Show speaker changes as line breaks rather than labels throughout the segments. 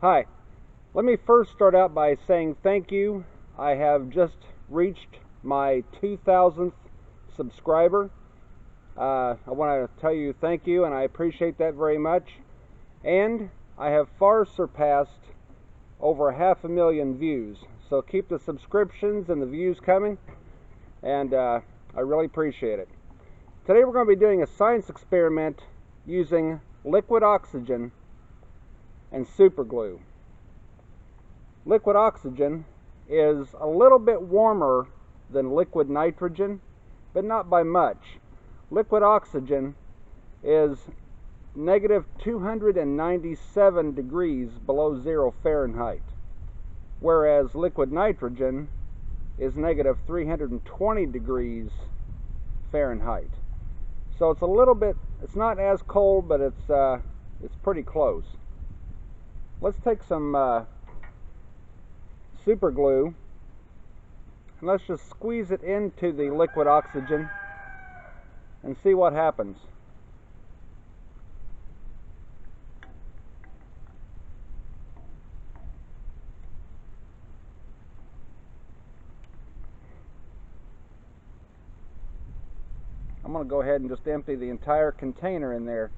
Hi, let me first start out by saying thank you. I have just reached my 2,000th subscriber. I want to tell you thank you, and I appreciate that very much. And I have far surpassed over 500,000 views. So keep the subscriptions and the views coming, and I really appreciate it. Today we're going to be doing a science experiment using liquid oxygen and super glue. Liquid oxygen is a little bit warmer than liquid nitrogen, but not by much. Liquid oxygen is negative 297 degrees below 0 Fahrenheit, whereas liquid nitrogen is negative 320 degrees Fahrenheit. So it's a little bit, it's not as cold, but it's pretty close. Let's take some super glue and let's just squeeze it into the liquid oxygen and see what happens. I'm going to go ahead and just empty the entire container in there.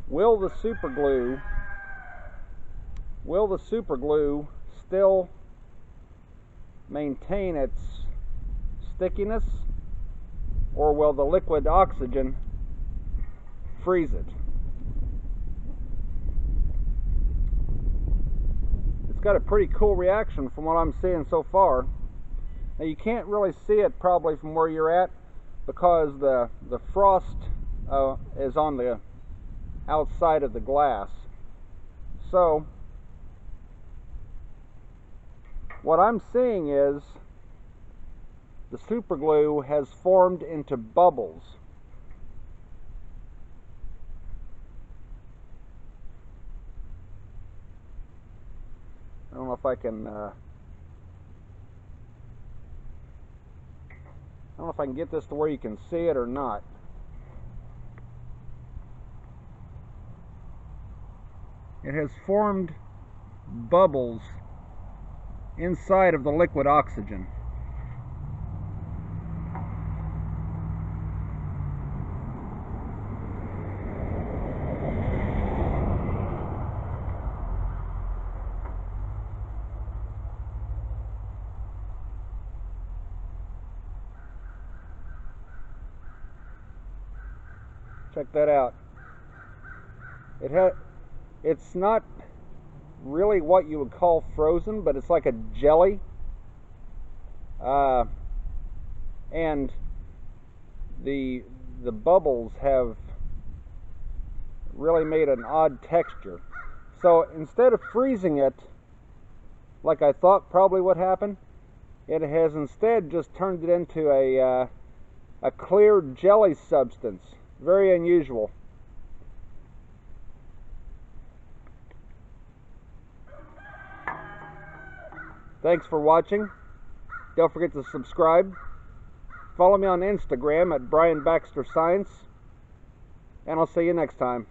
Will the super glue still maintain its stickiness, or will the liquid oxygen freeze it? It's got a pretty cool reaction from what I'm seeing so far. Now you can't really see it probably from where you're at because the frost is on the outside of the glass. So what I'm seeing is the super glue has formed into bubbles. I don't know if I can get this to where you can see it or not. It has formed bubbles inside of the liquid oxygen. Check that out. It's not really what you would call frozen, but it's like a jelly, and the bubbles have really made an odd texture. So instead of freezing it like I thought probably would happen, it has instead just turned it into a clear jelly substance. Very unusual. Thanks for watching. Don't forget to subscribe. Follow me on Instagram at Brian Baxter Science. And I'll see you next time.